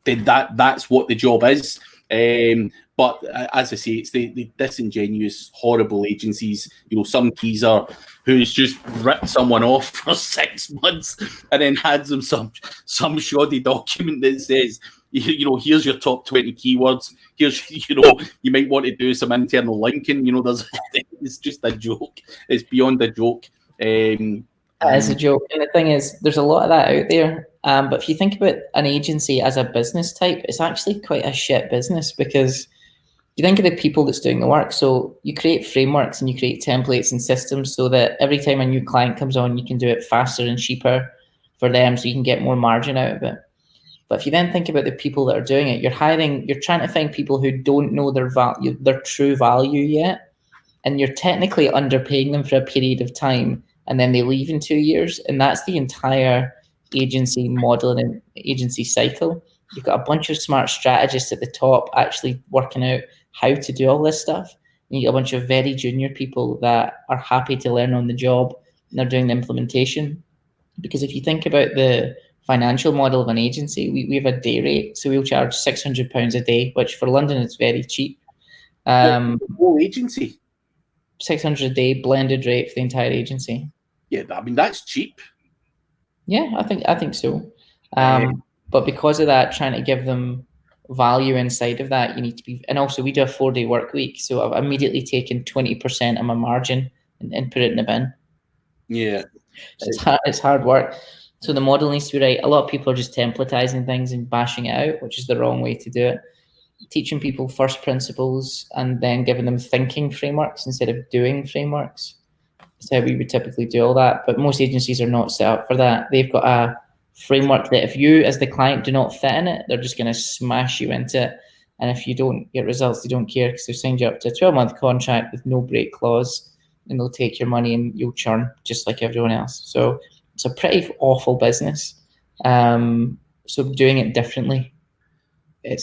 then that's what the job is. But as I say, it's the disingenuous, horrible agencies. Some geezer who's just ripped someone off for 6 months and then hands them some shoddy document that says, here's your top 20 keywords. Here's, you might want to do some internal linking. It's just a joke. It's beyond a joke. That is a joke. And the thing is, there's a lot of that out there. But if you think about an agency as a business type, it's actually quite a shit business, because you think of the people that's doing the work. So you create frameworks and you create templates and systems so that every time a new client comes on, you can do it faster and cheaper for them, so you can get more margin out of it. But if you then think about the people that are doing it, you're trying to find people who don't know their true value yet, and you're technically underpaying them for a period of time, and then they leave in 2 years. And that's the entire agency model and agency cycle. You've got a bunch of smart strategists at the top actually working out how to do all this stuff. And you get a bunch of very junior people that are happy to learn on the job, and they're doing the implementation. Because if you think about the financial model of an agency, we have a day rate. So we'll charge £600 a day, which for London is very cheap. Whole agency? 600 a day blended rate for the entire agency. Yeah, I mean, that's cheap. Yeah, I think so. But because of that, trying to give them value inside of that, you need to be, and also we do a 4-day work week. So I've immediately taken 20% of my margin and put it in the bin. Yeah. It's hard work. So the model needs to be right. A lot of people are just templatizing things and bashing it out, which is the wrong way to do it. Teaching people first principles and then giving them thinking frameworks instead of doing frameworks. That's how we would typically do all that. But most agencies are not set up for that. They've got a framework that if you as the client do not fit in it, they're just going to smash you into it. And if you don't get results, they don't care, because they've signed you up to a 12-month contract with no break clause, and they'll take your money and you'll churn just like everyone else. So it's a pretty awful business. So doing it differently,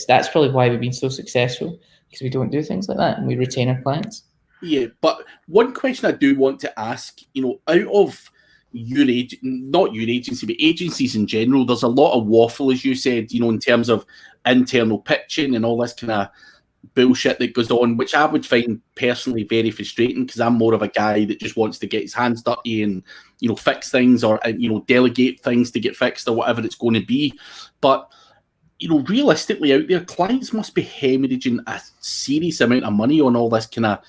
that's probably why we've been so successful, because we don't do things like that and we retain our clients. Yeah, but one question I do want to ask, out of not your agency, but agencies in general, there's a lot of waffle, as you said, in terms of internal pitching and all this kind of bullshit that goes on, which I would find personally very frustrating, because I'm more of a guy that just wants to get his hands dirty and fix things, or delegate things to get fixed, or whatever it's going to be. But realistically out there, clients must be hemorrhaging a serious amount of money on all this kind of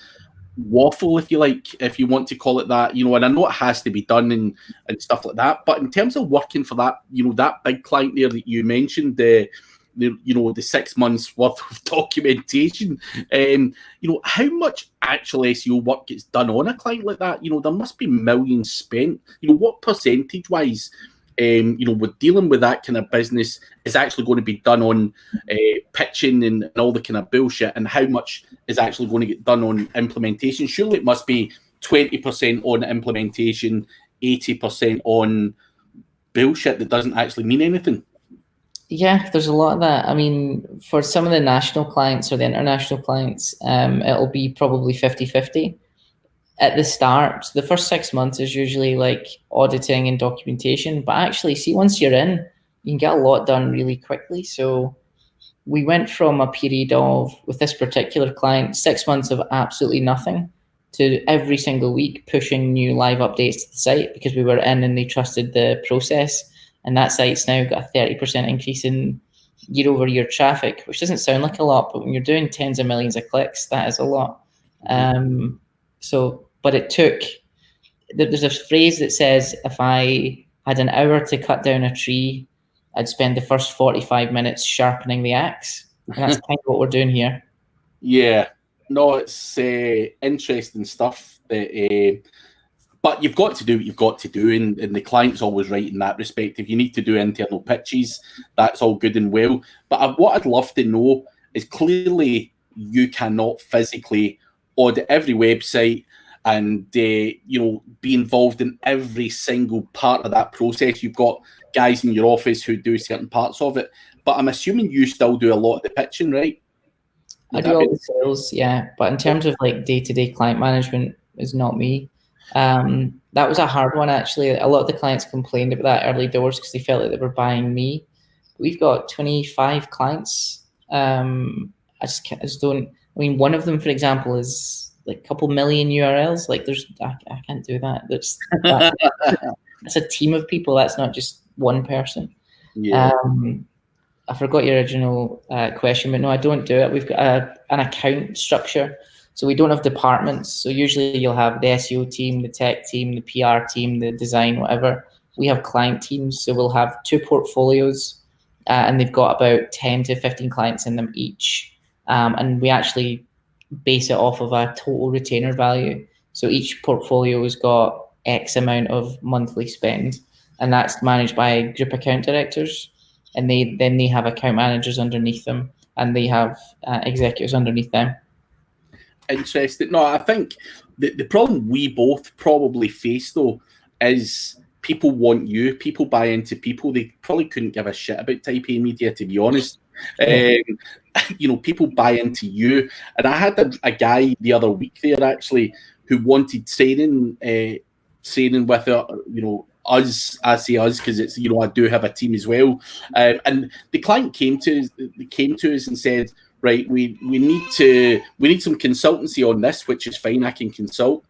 waffle, if you like, if you want to call it that, and I know it has to be done and stuff like that. But in terms of working for that, that big client there that you mentioned, the 6 months worth of documentation, how much actual SEO work gets done on a client like that? There must be millions spent. What percentage wise, with dealing with that kind of business is actually going to be done on pitching and all the kind of bullshit, and how much is actually going to get done on implementation? Surely it must be 20% on implementation, 80% on bullshit that doesn't actually mean anything. Yeah, there's a lot of that. I mean, for some of the national clients or the international clients, it'll be probably 50-50. At the start, the first 6 months is usually like auditing and documentation. But actually, see, once you're in, you can get a lot done really quickly. So we went from a period of, with this particular client, 6 months of absolutely nothing to every single week pushing new live updates to the site because we were in and they trusted the process. And that site's now got a 30% increase in year-over-year traffic, which doesn't sound like a lot, but when you're doing tens of millions of clicks, that is a lot. But it took, there's a phrase that says, if I had an hour to cut down a tree, I'd spend the first 45 minutes sharpening the axe. And that's kind of what we're doing here. Yeah, no, it's interesting stuff. But you've got to do what you've got to do, and the client's always right in that respect. If you need to do internal pitches, that's all good and well. But what I'd love to know is, clearly you cannot physically audit every website and be involved in every single part of that process. You've got guys in your office who do certain parts of it, but I'm assuming you still do a lot of the pitching, right? I do all the sales, yeah. But in terms of like day-to-day client management, is not me. That was a hard one, actually. A lot of the clients complained about that early doors because they felt like they were buying me. We've got 25 clients. I just don't. I mean, one of them, for example, is like a couple million URLs. Like, I can't do that. That's a team of people. That's not just one person. Yeah. I forgot your original question, but no, I don't do it. We've got an account structure. So we don't have departments. So usually you'll have the SEO team, the tech team, the PR team, the design, whatever. We have client teams. So we'll have 2 portfolios and they've got about 10 to 15 clients in them each. And we actually base it off of a total retainer value. So each portfolio has got X amount of monthly spend, and that's managed by group account directors. And they have account managers underneath them, and they have executives underneath them. Interesting. No, I think the problem we both probably face, though, is people want you. People buy into people. They probably couldn't give a shit about Type A media, to be honest. Yeah. People buy into you. And I had a guy the other week there, actually, who wanted training with us. I say us because it's, I do have a team as well. And the client came to us and said, right, we need some consultancy on this, which is fine. I can consult.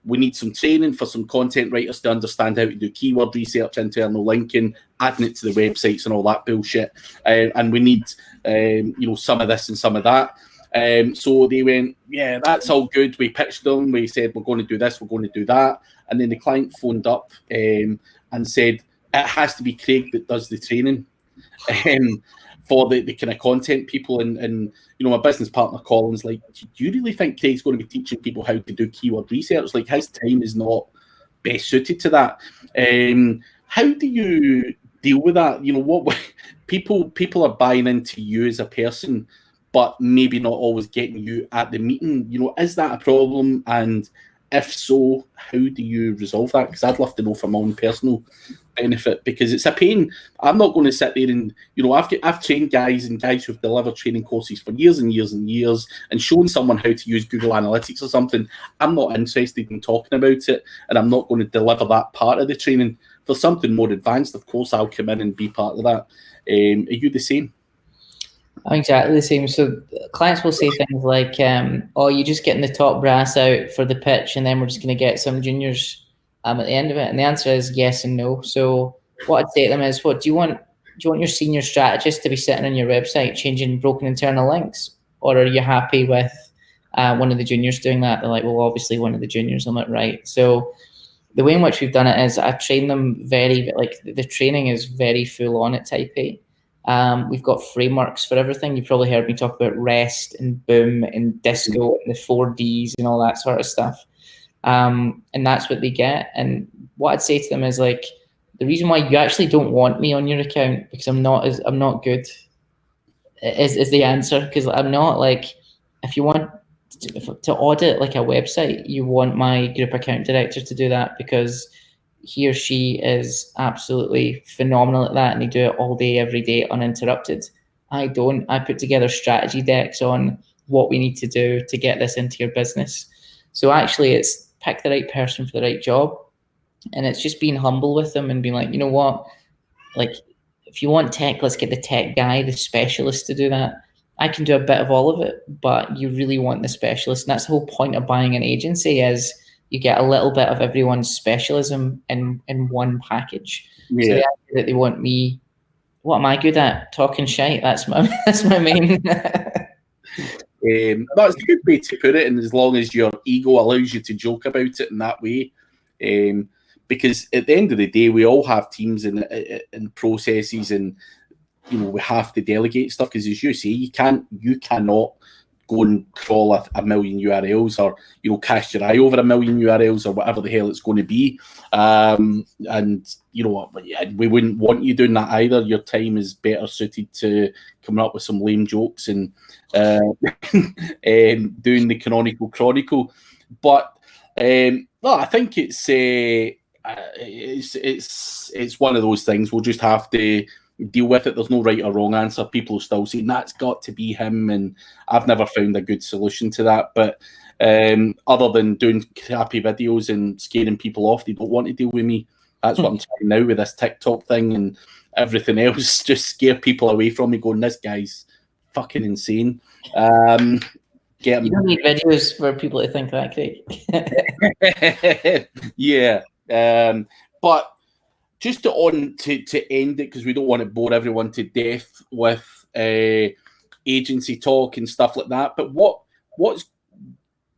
We need some training for some content writers to understand how to do keyword research, internal linking, adding it to the websites and all that bullshit. And we need, some of this and some of that. So they went, yeah, that's all good. We pitched them. We said, we're going to do this, we're going to do that. And then the client phoned up and said, it has to be Craig that does the training for the kind of content people. And my business partner, Colin's like, do you really think Craig's going to be teaching people how to do keyword research? Like, his time is not best suited to that. How do you deal with that? What people are buying into you as a person, but maybe not always getting you at the meeting. Is that a problem? And if so, how do you resolve that? Because I'd love to know for my own personal benefit, because it's a pain. I'm not going to sit there and, I've trained guys who've delivered training courses for years and years and years and shown someone how to use Google Analytics or something. I'm not interested in talking about it, and I'm not going to deliver that part of the training. For something more advanced, of course, I'll come in and be part of that. Are you the same? I'm exactly the same. So clients will say things like, you're just getting the top brass out for the pitch, and then we're just going to get some juniors at the end of it. And the answer is yes and no. So what I'd say to them is, do you want your senior strategist to be sitting on your website changing broken internal links? Or are you happy with one of the juniors doing that? They're like, well, obviously one of the juniors. I'm like, right. So the way in which we've done it is I train them the training is very full on at Type A. We've got frameworks for everything. You've probably heard me talk about REST and Boom and Disco and the 4Ds and all that sort of stuff. And that's what they get. And what I'd say to them is, like, the reason why you actually don't want me on your account, because I'm not good, is the answer. Because I'm not, like, if you want to audit like a website, you want my group account director to do that, because he or she is absolutely phenomenal at that, and they do it all day, every day, uninterrupted. I don't. I put together strategy decks on what we need to do to get this into your business. So actually, it's pick the right person for the right job, and it's just being humble with them and being like, you know what, like, if you want tech, let's get the tech guy, the specialist to do that. I can do a bit of all of it, but you really want the specialist. And that's the whole point of buying an agency, is you get a little bit of everyone's specialism in one package. Yeah. So the idea that they want me, what am I good at? Talking shite. That's my main. That's a good way to put it, and as long as your ego allows you to joke about it in that way, because at the end of the day, we all have teams and processes, and we have to delegate stuff. Because as you say, you cannot go and crawl a million URLs, or cast your eye over a million URLs, or whatever the hell it's going to be. And we wouldn't want you doing that either. Your time is better suited to coming up with some lame jokes and doing the canonical chronicle. But no, I think it's one of those things. We'll just have to deal with it. There's no right or wrong answer. People are still saying that's got to be him, and I've never found a good solution to that. But other than doing crappy videos and scaring people off, they don't want to deal with me. That's what I'm trying now with this TikTok thing and everything else. Just scare people away from me, going, this guy's fucking insane. You don't need videos for people to think that, Craig. Yeah. But just to end it, because we don't want to bore everyone to death with agency talk and stuff like that. But what's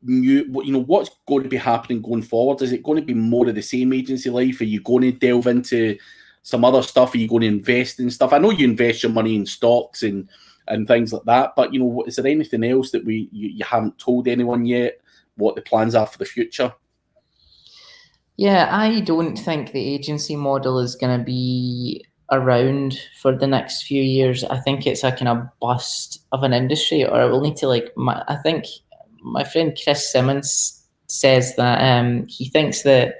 new? What's going to be happening going forward? Is it going to be more of the same agency life? Are you going to delve into some other stuff? Are you going to invest in stuff? I know you invest your money in stocks and things like that. But is there anything else that you haven't told anyone yet? What the plans are for the future? Yeah, I don't think the agency model is going to be around for the next few years. I think it's a kind of bust of an industry, or it will need to I think my friend Chris Simmons says that he thinks that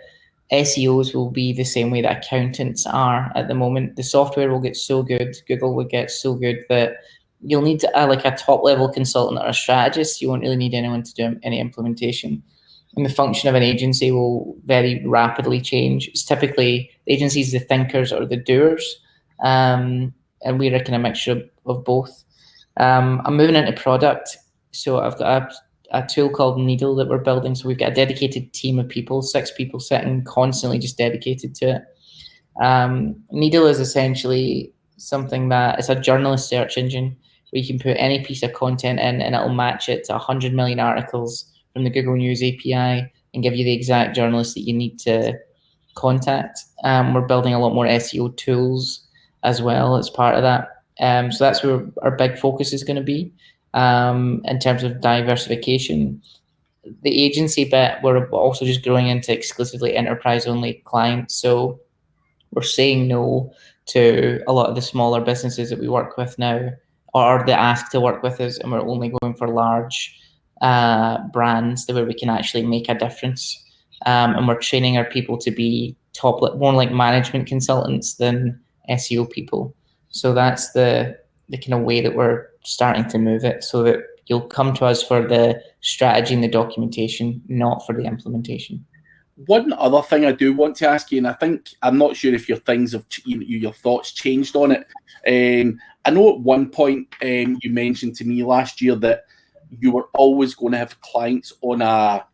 SEOs will be the same way that accountants are at the moment. The software will get so good, Google will get so good that you'll need a top level consultant or a strategist. You won't really need anyone to do any implementation. And the function of an agency will very rapidly change. It's typically the agencies, the thinkers or the doers, and we're a kind of mixture of both. I'm moving into product, so I've got a tool called Needle that we're building. So we've got a dedicated team of people, 6 people sitting constantly just dedicated to it. Needle is essentially something that it's a journalist search engine where you can put any piece of content in and it'll match it to 100 million articles from the Google News API and give you the exact journalist that you need to contact. We're building a lot more SEO tools as well as part of that. So that's where our big focus is going to be in terms of diversification. The agency bit, we're also just growing into exclusively enterprise-only clients. So we're saying no to a lot of the smaller businesses that we work with now, or they ask to work with us, and we're only going for large brands where we can actually make a difference. And we're training our people to be more like management consultants than SEO people. So that's the kind of way that we're starting to move it, so that you'll come to us for the strategy and the documentation, not for the implementation. One other thing I do want to ask you, and I'm not sure if your thoughts changed on it. I know at one point you mentioned to me last year that you were always going to have clients on a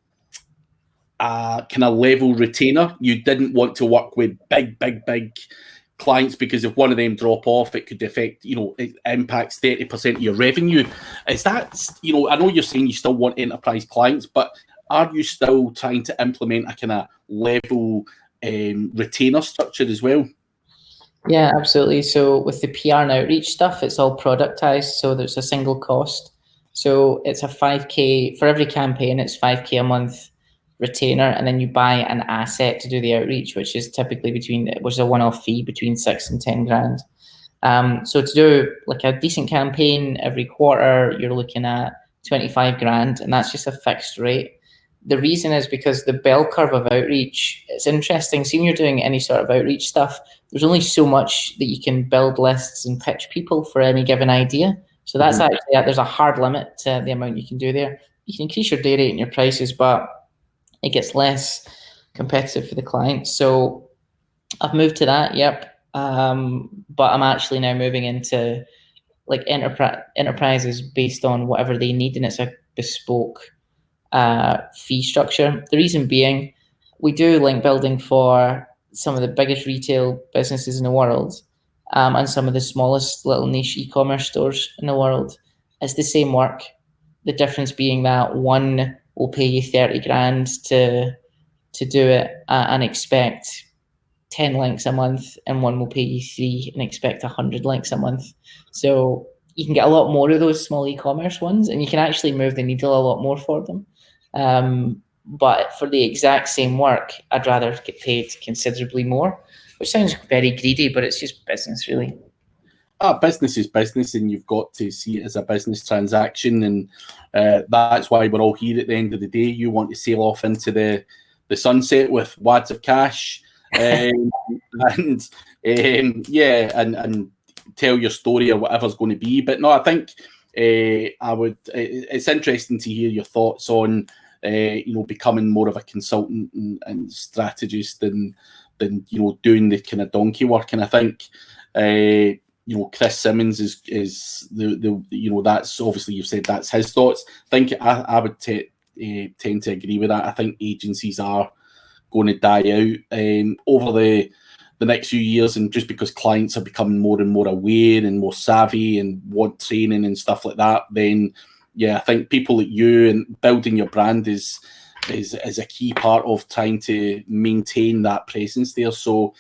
kind of level retainer. You didn't want to work with big clients, because if one of them drop off, it could affect, it impacts 30% of your revenue. Is that, I know you're saying you still want enterprise clients, but are you still trying to implement a kind of level retainer structure as well? Yeah, absolutely. So with the PR and outreach stuff, it's all productized. So there's a single cost. So it's a 5K for every campaign. It's 5K a month retainer, and then you buy an asset to do the outreach, which is typically which is a one-off fee between 6 and 10 grand. So to do like a decent campaign every quarter, you're looking at 25 grand, and that's just a fixed rate. The reason is because the bell curve of outreach, it's interesting. See, when you're doing any sort of outreach stuff, there's only so much that you can build lists and pitch people for any given idea. So that's actually, there's a hard limit to the amount you can do there. You can increase your day rate and your prices, but it gets less competitive for the client. So I've moved to that. Yep. but I'm actually now moving into like enterprises based on whatever they need, and it's a bespoke fee structure. The reason being, we do link building for some of the biggest retail businesses in the world, and some of the smallest little niche e-commerce stores in the world. It's the same work. The difference being that one will pay you 30 grand to do it and expect 10 links a month, and one will pay you 3 and expect 100 links a month. So you can get a lot more of those small e-commerce ones, and you can actually move the needle a lot more for them. But for the exact same work, I'd rather get paid considerably more, which sounds very greedy, but it's just business, really. Business is business, and you've got to see it as a business transaction, and that's why we're all here at the end of the day. You want to sail off into the sunset with wads of cash, and tell your story or whatever's going to be. But no, I think it's interesting to hear your thoughts on becoming more of a consultant and strategist than doing the kind of donkey work. And I think Chris Simmons is the that's obviously, you've said that's his thoughts. I think I would tend to agree with that. I think agencies are going to die out over the next few years, and just because clients are becoming more and more aware and more savvy and want training and stuff like that, then I think people like you and building your brand is a key part of trying to maintain that presence there. So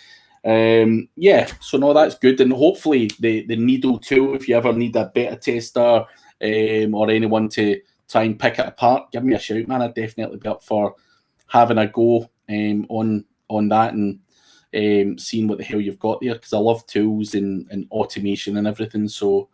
so no, that's good. And hopefully the needle tool, if you ever need a beta tester or anyone to try and pick it apart, give me a shout, man. I'd definitely be up for having a go on that and seeing what the hell you've got there, because I love tools and automation and everything. So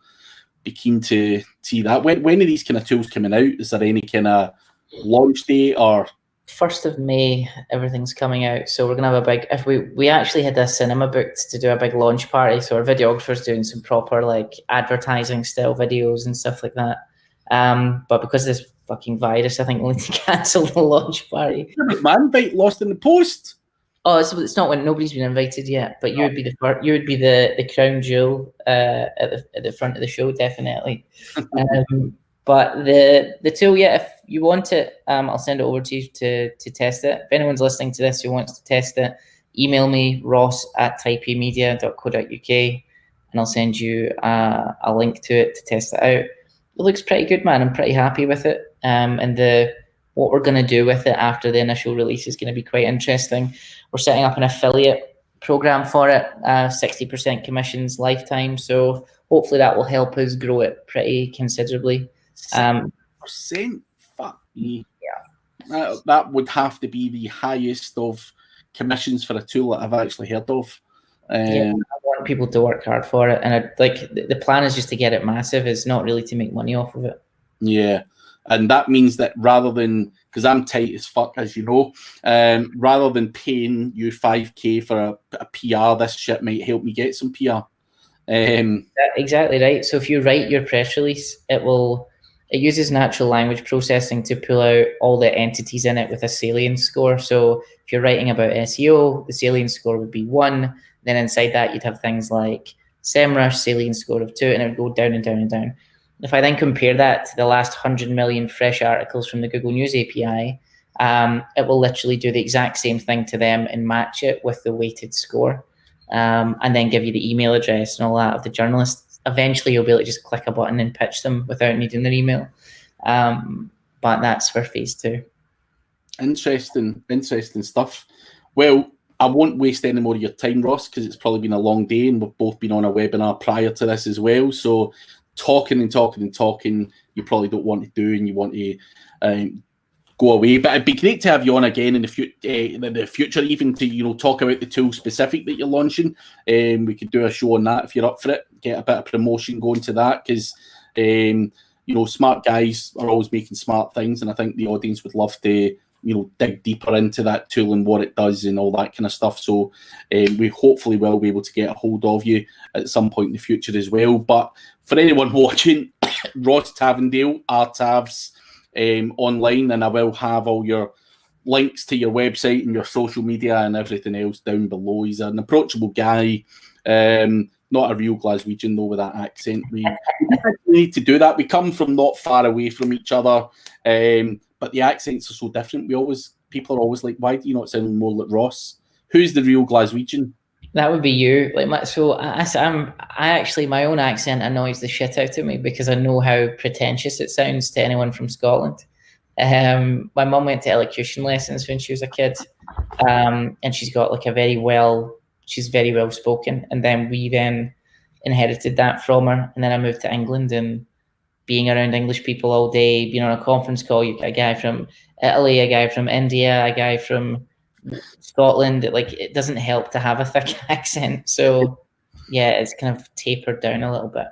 be keen to see that. When are these kind of tools coming out? Is there any kind of launch date or? 1st of May, everything's coming out. So we're gonna have a big. If we actually had a cinema booked to do a big launch party, so our videographer's doing some proper like advertising style videos and stuff like that. But because of this fucking virus, I think we'll need to cancel the launch party. My invite lost in the post. Oh, it's not when nobody's been invited yet. But you would be the crown jewel at the front of the show, definitely. But the tool, if you want it, I'll send it over to you to test it. If anyone's listening to this who wants to test it, email me, ross@typeamedia.co.uk, and I'll send you a link to it to test it out. It looks pretty good, man. I'm pretty happy with it. And what we're going to do with it after the initial release is going to be quite interesting. We're setting up an affiliate program for it, 60% commissions lifetime. So hopefully that will help us grow it pretty considerably. 60%? Fuck me. Yeah. That would have to be the highest of commissions for a tool that I've actually heard of. I want people to work hard for it, and the plan is just to get it massive. It's not really to make money off of it. Yeah, and that means that rather than, because I'm tight as fuck, as you know, rather than paying you 5k for a PR, this shit might help me get some PR. Exactly right. So if you write your press release, it uses natural language processing to pull out all the entities in it with a salience score. So if you're writing about SEO, the salience score would be 1. Then inside that, you'd have things like SEMrush, salience score of 2, and it would go down and down and down. If I then compare that to the last 100 million fresh articles from the Google News API, it will literally do the exact same thing to them and match it with the weighted score, and then give you the email address and all that of the journalists. Eventually, you'll be able to just click a button and pitch them without needing their email. But that's for phase 2. Interesting stuff. Well, I won't waste any more of your time, Ross, because it's probably been a long day, and we've both been on a webinar prior to this as well. So talking, you probably don't want to do, and you want to go away. But it'd be great to have you on again in the future, even to talk about the tool specific that you're launching. We could do a show on that if you're up for it. Get a bit of promotion going to that, because smart guys are always making smart things, and I think the audience would love to dig deeper into that tool and what it does and all that kind of stuff. So we hopefully will be able to get a hold of you at some point in the future as well. But for anyone watching, Ross Tavendale, RTavs online, and I will have all your links to your website and your social media and everything else down below. He's an approachable guy, Not a real Glaswegian though with that accent. We need to do that. We come from not far away from each other, but the accents are so different. People are always like, "Why do you not sound more like Ross?" Who's the real Glaswegian? That would be you. Like I actually, my own accent annoys the shit out of me because I know how pretentious it sounds to anyone from Scotland. My mum went to elocution lessons when she was a kid, and she's got like she's very well spoken, and then we inherited that from her, and then I moved to England, and being around English people all day, being on a conference call, you get a guy from Italy, a guy from India, a guy from Scotland. Like, it doesn't help to have a thick accent, so yeah, it's kind of tapered down a little bit.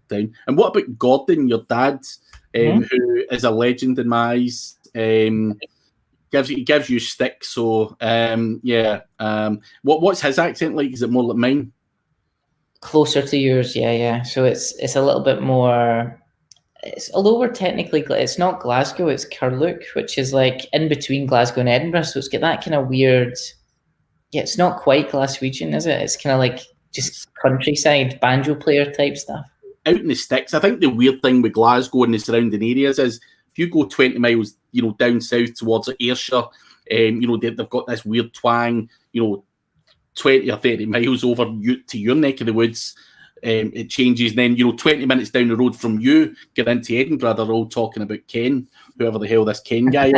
Down. And what about Gordon, your dad, who is a legend in my eyes? Gives you stick. So what's his accent like? Is it more like mine? Closer to yours, yeah. So it's a little bit more. Although we're technically, it's not Glasgow, it's Carluke, which is like in between Glasgow and Edinburgh. So it's got that kind of weird. Yeah, it's not quite Glaswegian, is it? It's kind of like just countryside banjo player type stuff. Out in the sticks, I think the weird thing with Glasgow and the surrounding areas is if you go 20 miles, down south towards Ayrshire, they've got this weird twang, 20 or 30 miles over to your neck of the woods, it changes. And then, 20 minutes down the road from you, get into Edinburgh, they're all talking about Ken, whoever the hell this Ken guy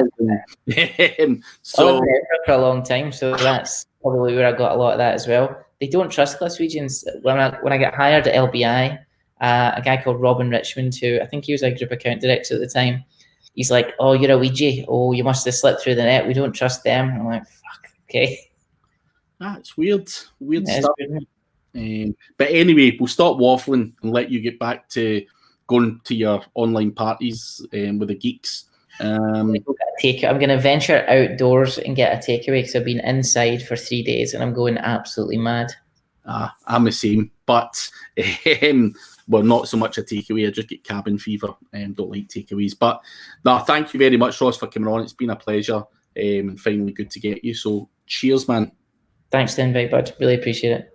is. So I was there for a long time, so that's probably where I got a lot of that as well. They don't trust Glaswegians. When I got hired at LBI, a guy called Robin Richmond, who I think he was a group account director at the time, he's like, "Oh, you're a Ouija. Oh, you must have slipped through the net. We don't trust them." I'm like, "Fuck, okay." That's weird stuff. But anyway, we'll stop waffling and let you get back to going to your online parties with the geeks. I'm going to venture outdoors and get a takeaway because I've been inside for 3 days and I'm going absolutely mad. I'm the same, but well, not so much a takeaway. I just get cabin fever and don't like takeaways. But no, thank you very much, Ross, for coming on. It's been a pleasure and finally good to get you. So cheers, man. Thanks for the invite, bud. Really appreciate it.